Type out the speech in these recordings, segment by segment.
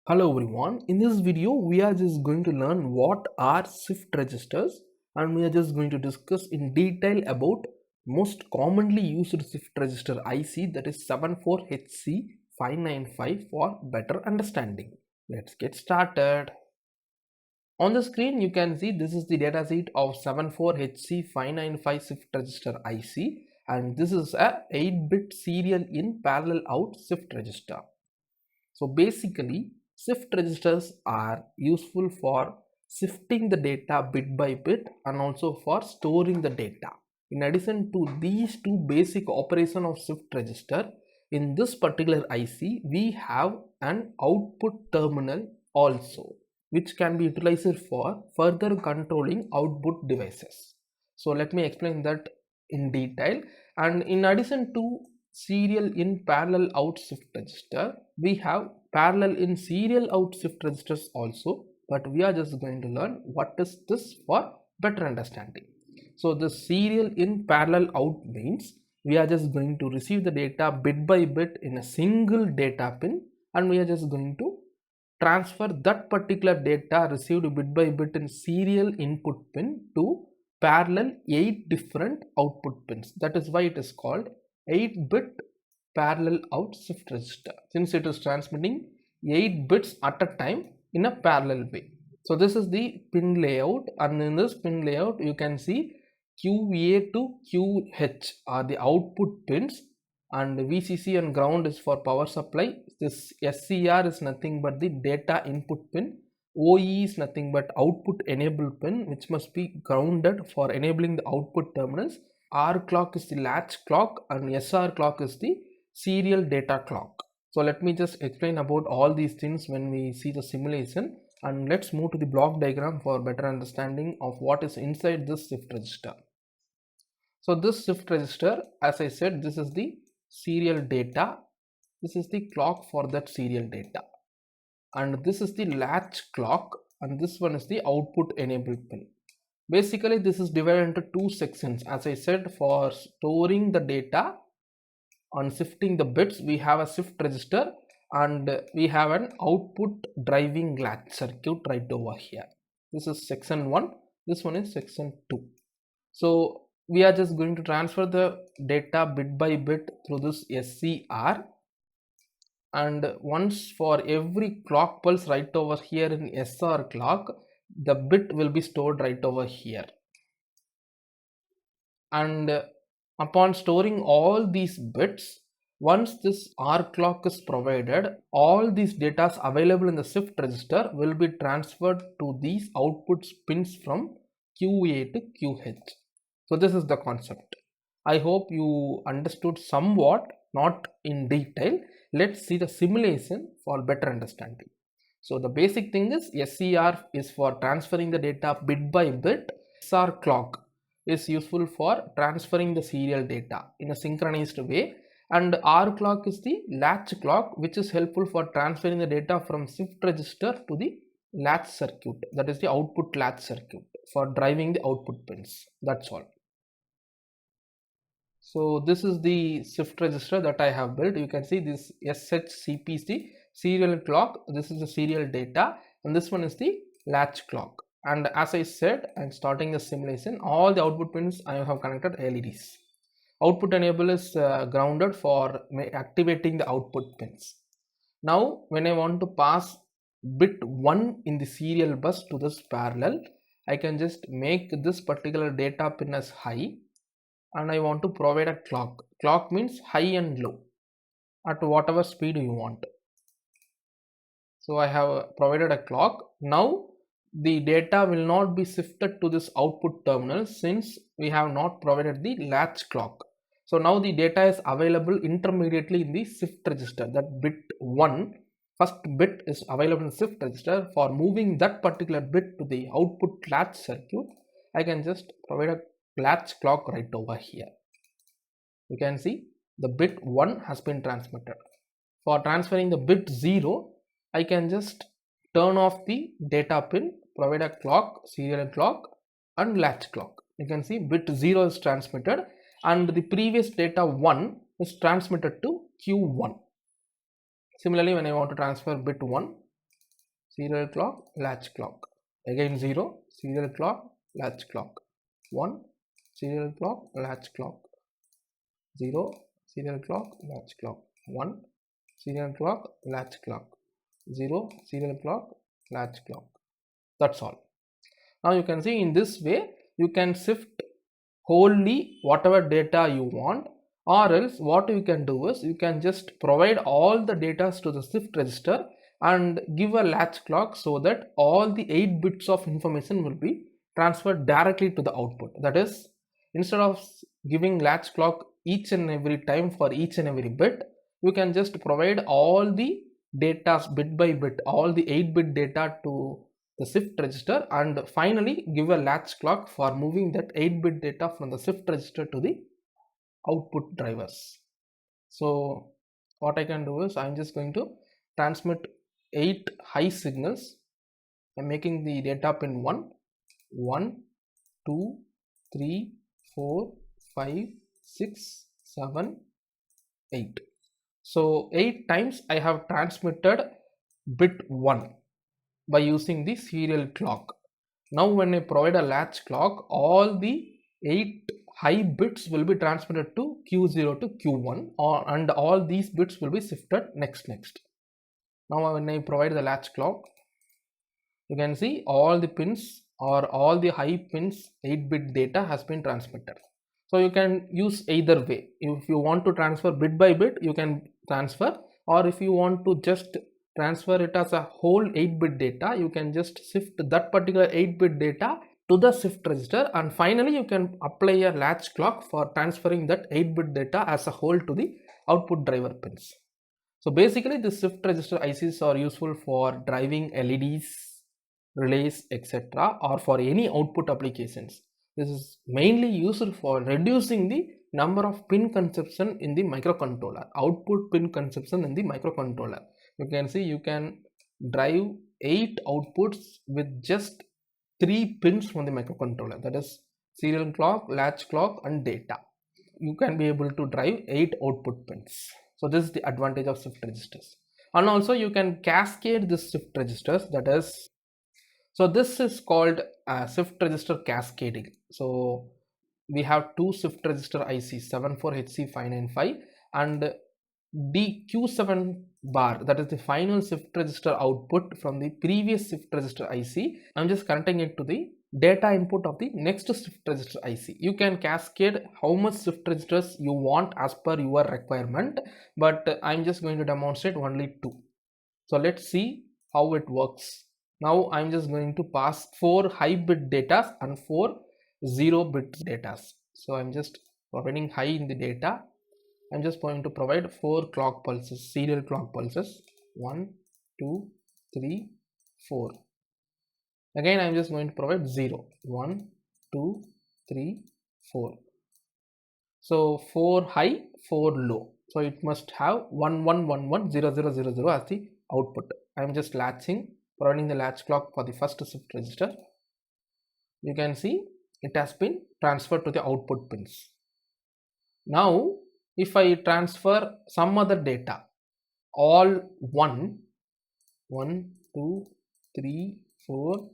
Hello everyone, in this video we are just going to learn what are shift registers, and we are just going to discuss in detail about most commonly used shift register IC, that is 74HC595, for better understanding. Let's get started. On the screen you can see this is the datasheet of 74HC595 shift register IC, and this is a 8-bit serial in parallel out shift register. So basically, shift registers are useful for shifting the data bit by bit and also for storing the data. In addition to these two basic operation of shift register, in this particular IC we have an output terminal also, which can be utilized for further controlling output devices. So let me explain that in detail. And in addition to serial in parallel out shift register, we have parallel in serial out shift registers also, but we are just going to learn what is this for better understanding. So the serial in parallel out means we are just going to receive the data bit by bit in a single data pin, and we are just going to transfer that particular data received bit by bit in serial input pin to parallel 8 different output pins. That is why it is called 8-bit parallel out shift register, since it is transmitting 8 bits at a time in a parallel way. So this is the pin layout, and in this pin layout you can see QA to QH are the output pins, and VCC and ground is for power supply. This SCR is nothing but the data input pin. OE is nothing but output enable pin, which must be grounded for enabling the output terminals. R clock is the latch clock, and SR clock is the serial data clock. So let me just explain about all these things when we see the simulation, and let's move to the block diagram for better understanding of what is inside this shift register. So this shift register, as I said, this is the serial data, this is the clock for that serial data, and this is the latch clock, and this one is the output enable pin. Basically this is divided into two sections. As I said, for storing the data on shifting the bits, we have a shift register and we have an output driving latch circuit right over here. This is section 1, this one is section 2. So we are just going to transfer the data bit by bit through this SCR, and once for every clock pulse right over here in SR clock, the bit will be stored right over here. And upon storing all these bits, once this R clock is provided, all these data available in the shift register will be transferred to these output pins from QA to QH. So this is the concept. I hope you understood somewhat, not in detail. Let's see the simulation for better understanding. So the basic thing is SCR is for transferring the data bit by bit. SR clock is useful for transferring the serial data in a synchronized way, and R clock is the latch clock, which is helpful for transferring the data from shift register to the latch circuit, that is the output latch circuit, for driving the output pins. That's all. So this is the shift register that I have built. You can see this SHCP is the serial clock, this is the serial data, and this one is the latch clock. And as I said, I'm starting the simulation. All the output pins I have connected LEDs. Output enable is grounded for activating the output pins. Now when I want to pass bit 1 in the serial bus to this parallel, I can just make this particular data pin as high, and I want to provide a clock. Clock means high and low at whatever speed you want. So I have provided a clock. Now the data will not be shifted to this output terminal since we have not provided the latch clock. So now the data is available intermediately in the shift register. That bit 1, first bit is available in shift register. For moving that particular bit to the output latch circuit, I can just provide a latch clock right over here. You can see the bit 1 has been transmitted. For transferring the bit 0, I can just turn off the data pin, provide a clock, serial clock and latch clock. You can see bit 0 is transmitted and the previous data 1 is transmitted to Q1. Similarly, when I want to transfer bit 1, serial clock, latch clock. Again 0, serial clock, latch clock. 1, serial clock, latch clock. 0, serial clock, latch clock. 1, serial clock, latch clock. 0, serial clock, latch clock. That's all. Now you can see in this way you can shift wholly whatever data you want, or else what you can do is you can just provide all the data to the shift register and give a latch clock so that all the 8 bits of information will be transferred directly to the output. That is, instead of giving latch clock each and every time for each and every bit, you can just provide all the data bit by bit, all the 8-bit data to the shift register, and finally give a latch clock for moving that 8-bit data from the shift register to the output drivers. So what I can do is I'm just going to transmit 8 high signals. I'm making the data pin 1, 1, 2, 3, 4, 5, 6, 7, 8. So 8 times I have transmitted bit 1 by using the serial clock. Now when I provide a latch clock, all the 8 high bits will be transmitted to Q0 to Q1, and all these bits will be shifted next. Now when I provide the latch clock, you can see all the pins or all the high pins 8-bit data has been transmitted. So you can use either way. If you want to transfer bit by bit, you can transfer, or if you want to just transfer it as a whole 8-bit data, you can just shift that particular 8-bit data to the shift register, and finally you can apply a latch clock for transferring that 8-bit data as a whole to the output driver pins. So basically the shift register ICs are useful for driving LEDs, relays, etc., or for any output applications. This is mainly used for reducing the number of pin consumption in the microcontroller, output pin consumption in the microcontroller. You can see you can drive 8 outputs with just 3 pins from the microcontroller, that is serial clock, latch clock and data. You can be able to drive 8 output pins. So this is the advantage of shift registers. And also you can cascade the shift registers, that is, so this is called shift register cascading. So we have two shift register ICs, 74HC595 and DQ7 bar, that is the final shift register output from the previous shift register IC. I'm just connecting it to the data input of the next shift register IC. You can cascade how much shift registers you want as per your requirement, but I'm just going to demonstrate only 2. So let's see how it works. Now I'm just going to pass 4 high bit data and 4 0-bit data. So I'm just providing high in the data. I'm just going to provide 4 clock pulses, serial clock pulses. 1, 2, 3, 4. Again I'm just going to provide 0. 1, 2, 3, 4. So 4 high, 4 low. So it must have 1, 1, 1, 1, 0, 0, 0, 0 as the output. I'm just providing the latch clock for the first shift register. You can see it has been transferred to the output pins. Now if I transfer some other data, all 1, 2, 3, 4,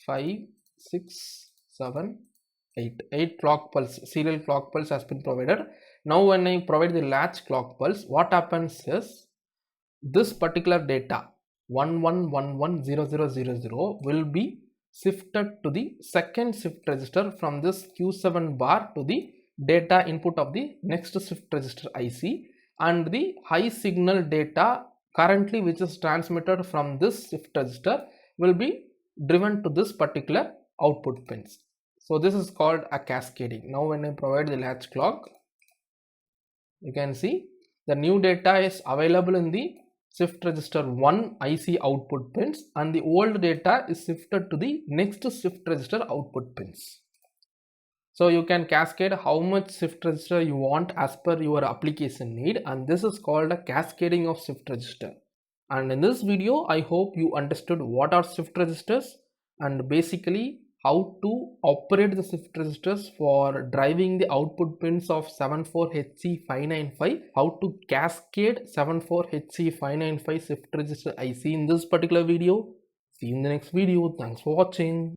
5, 6, 7, 8 clock pulse, serial clock pulse has been provided. Now when I provide the latch clock pulse, what happens is this particular data 1, 1, 1, 1, 0, 0, 0, 0 will be shifted to the second shift register from this Q7 bar to the data input of the next shift register IC, and the high signal data currently which is transmitted from this shift register will be driven to this particular output pins. So this is called a cascading. Now when I provide the latch clock, you can see the new data is available in the shift register 1 IC output pins, and the old data is shifted to the next shift register output pins. So you can cascade how much shift register you want as per your application need, and this is called a cascading of shift register. And in this video I hope you understood what are shift registers and basically how to operate the shift registers for driving the output pins of 74HC595, how to cascade 74HC595 shift register IC in this particular video. See you in the next video. Thanks for watching.